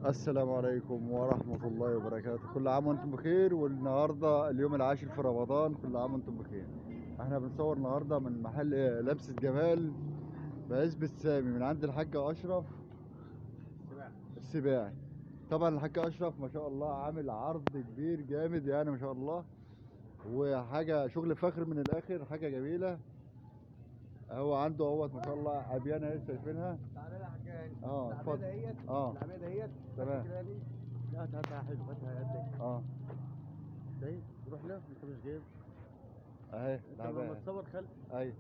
السلام عليكم ورحمة الله وبركاته. كل عام وانتم بخير، والنهاردة اليوم العاشر في رمضان. كل عام وانتم بخير. احنا بنصور النهاردة من محل لبسة جمال بعزبة سامي من عند الحاج أشرف السباعي. طبعا الحاج أشرف ما شاء الله عامل عرض كبير جامد، يعني ما شاء الله، وحاجة شغل فخر من الآخر، حاجة جميلة. هو عنده اهوت ما شاء الله عبيانة اهي شايفينها. تعالى يا حاج. اتفضل. العماده ديت اه العماده ديت تمام. كده ليه؟ لا هاتها حلو، هاتها قدك. اه ده روح له، انت مش جايب. اهي انت لما العباية. تصور خلف ايوه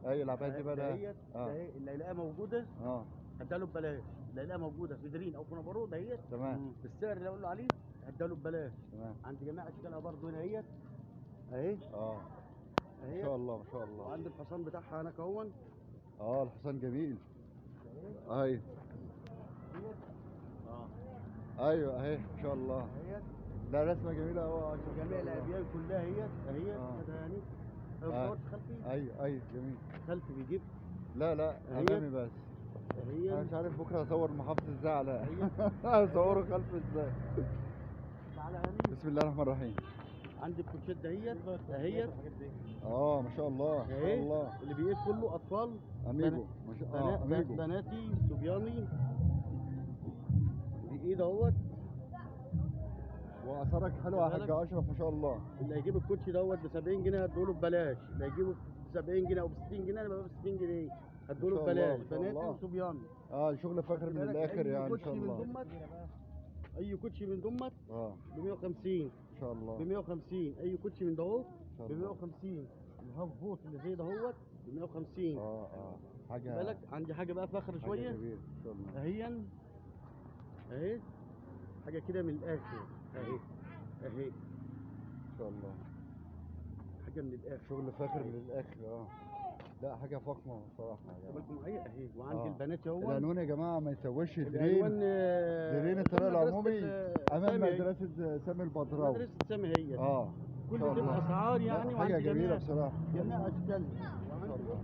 ايوه العباية دي بقى لها. دهيت ده اللي هيلاقيها موجوده اه هديها له ببلاش. اللي هيلاقيها موجوده في درين او في نبارو دهيت تمام بالسعر اللي اقول له عليه هديها له ببلاش. تمام. عند جميع اشكالها برضه هنا اهيت اهي اه ما اهيت. شاء الله ما شاء الله. وعند الحصان بتاعها هناك اهون اه الحصان جميل. اهي ايوه اهيت. اه ايوه اهي ما شاء الله. اهيت. لا رسمة جميلة قوي. وجميع الاديان كلها اهيت اهيت اه. كده يعني. لو آه. صورت خلفي ايوه ايوه جميل. خلفي بيجيب لا لا اهيت امامي بس. انا اهي. مش عارف بكره اصور محافظ ازاي على اهي اصوره خلف ازاي. تعالى هاني. بسم الله الرحمن الرحيم. عندي الكوتشات دهيت اهيت اه ما شاء الله ما شاء اهي. الله. اللي بيقيس كله اطفال اميجو ما شاء اميجو. بناتي صبياني بايد اهوت. واثارك حلوه يا حاج اشرف ما شاء الله. اللي هيجيب الكوتشي دوت ب 70 جنيه هديهوله ببلاش. اللي هيجيبه ب 70 جنيه او ب 60 جنيه انا ببقى ب 60 جنيه هديهوله ما شاء الله ببلاش. ما شاء بناتي الله. وصبياني. اه شغل فخر خد من بالك الاخر اي يعني ان شاء كوتشي من الله. دمت اي كوتشي من دمت اه ب 150 ان شاء الله ب 150. اي كوتشي من دهو ان شاء ب الله. 150. الهاف بوت اللي زي دهوت ب 150. اه خد حاجه بالك عندي حاجه بقى فخر حاجه شويه كبيره ان شاء الله. اهي اهي. حاجه كده من الاخر اهي اهي. ان شاء الله حاجه من الاخر شغل فاخر من الاخر. اه لا حاجه فخمه بصراحه يا خد جماعه. بالكم معايا اهي. وعندي البنات اهو. العنوان يا جماعه ما يسويش درين. الالوان درين الطريق قدام مدرسه العمومي امام سامي اهي. مدرسه سامي البدراوي. مدرسه سامي هي. اه كل ان شاء دي الله. الاسعار لا يعني. حاجه وعندي جميله بصراحه. جميع اشكالها. ان شاء وعندي الله.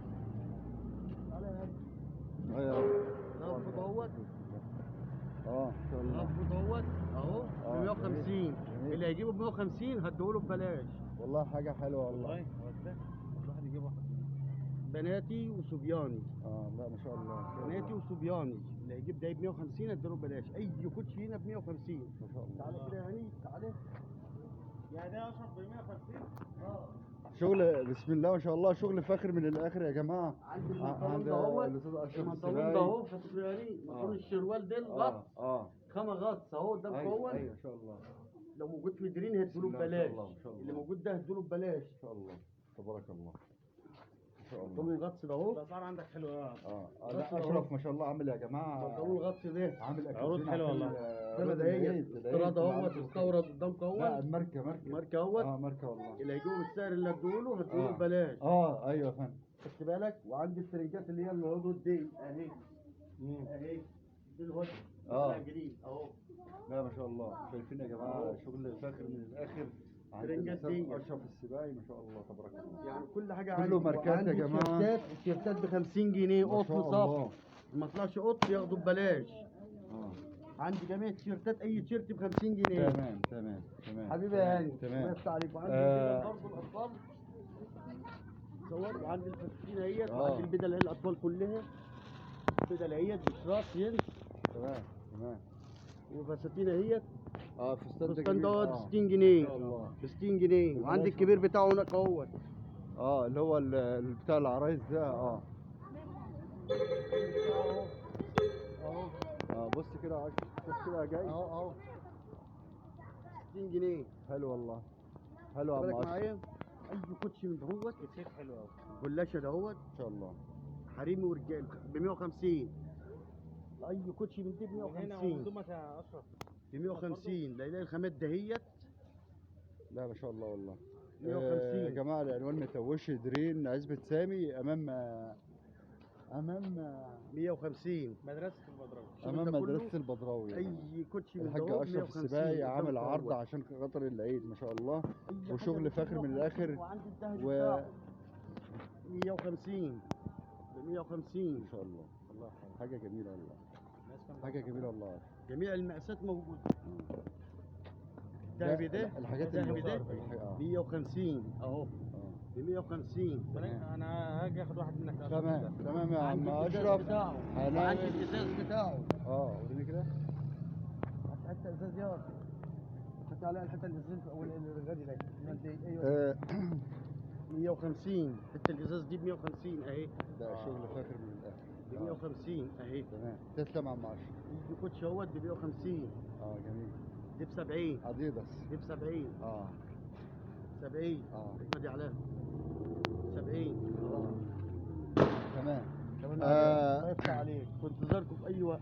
تعالى يا هادي. ايوه الهاف دوت اه ان شاء الله. الهاف دوت اهو ب 150. جميل. اللي هيجيبه ب 150 هديهوله ببلاش. والله حاجه حلوه والله. الواحد يجيب واحد. بناتي وصبياني. اه لا ما شاء الله ما شاء بناتي الله. وصبياني. اللي هيجيب ده ب 150 اديله ببلاش. اي كوتشي هنا ب 150. ما شاء الله. تعالى كده يا هاني تعالى. يا ده اشرف ب 150. اه شغل بسم الله ما شاء الله، شغل فاخر من الاخر يا جماعه. عندي عند البنطلون ده اهوت. الاستاذ اشرف البنطلون ده السباعي. اهو شوف يا هاني. بنطلون الشروال ده الغطس. خامة غطس اهو ده ايوه مكون. ايوه ان شاء الله. لو موجود في درين هديله بسم الله ما شاء ببلاش. الله ما شاء الله. اللي موجود ده هديله ببلاش. ان شاء الله تبارك الله. ان شاء الله. بنطلون الغطس ده اهو. الاسعار عندك حلوه. لا اشرف ما شاء الله عامل يا جماعه. بنطلون الغطس ده عامل عروض حلوة والله. ده دهيت استيراد اهوت مستورد قدامك لا اهوت. ماركه ماركه اهوت. ماركه والله. اللي هيجيبه بالسعر اللي هديهوله هديهوله ببلاش. ايوه يا فندم. خدت بالك. وعندي الترنجات اللي هي الهدود دي اهي اهي. دي الهدود الجديد اهو. لا ما شاء الله شايفين يا جماعه شغل فاخر من الاخر. عند ترنجات الأستاذ دي. اشرف السباعي ما شاء الله تبارك الله. يعني كل حاجه كله عندي. ماركات يا وعندي جماعة. التيشيرتات ب 50 جنيه ما قطن شاء صف. الله. ما طلعش قطن ياخده ببلاش. اه عندي جميع التيشيرتات اي تيشيرت ب 50 جنيه. تمام حبيبي يا هاني. تمام. بس عليك. وعندي البدل برضه الاطفال صور. وعندي الفساتين اهيت. وعندي البدل اللي هي الاطفال كلها. البدل اهيت بشراط جنس. تمام. وفساتين اهيت. فستان فستان جميل. دوت ب 60 جنيه. ما شاء الله. ب 60 جنيه. وعندي الكبير بتاعه هناك اهوت. اللي هو بتاع العرايس ده. اهو بص كده يا اشرف شوف كده جاي. اهو 60 جنيه. حلو والله. حلو يا عم بالك اشرف. معايا. اي كوتشي من دهوت الشيك حلو قوي. جلاشه دهوت ان شاء الله. حريمي ورجال ب 150. اي كوتشي من دي ب من هنا 150. ومنظومة يا اشرف. ب 150. لا اله الخامات دهيت. لا ما شاء الله والله. 150. يا جماعه العنوان متوش درين عزبة سامي امام 150. مدرسة البدراوي. امام ده كله مدرسه البدراوي. اي كوتشي من الحاج دهوت اشرف 150. السباعي عامل قدامك عرض اهوت. عشان خاطر العيد ما شاء الله. أي حاجة وشغل ب فاخر من 150. الاخر. وعندي الذهب و 150 ب 150. ان شاء الله. الله حاجه جميله والله. حاجه جميله والله. جميع المقاسات موجوده. الذهبي ده الحاجات الذهبي ده آه. 150 اهو، ب 150. انا هاجي اخد واحد منك. تمام يا عم عندي الازاز اشرف. بتاعه، هنعمل- وعندي الازاز بتاعه. وريني كده. حتى ازاز ياض، حتى على الحته الازاز الغالي ده. آه، 150 حتى الازاز دي ب 150 اهي، ده شغل فاخر من الاخر. ب 150 اهي. تمام تسلم يا عم اشرف. الكوتش اهوت ب 150. جميل. دي ب 70. اديداس. دي ب 70. اه 70. دي عليها 70 اهو. تمام. الله يفتح عليك، في انتظاركم في اي وقت.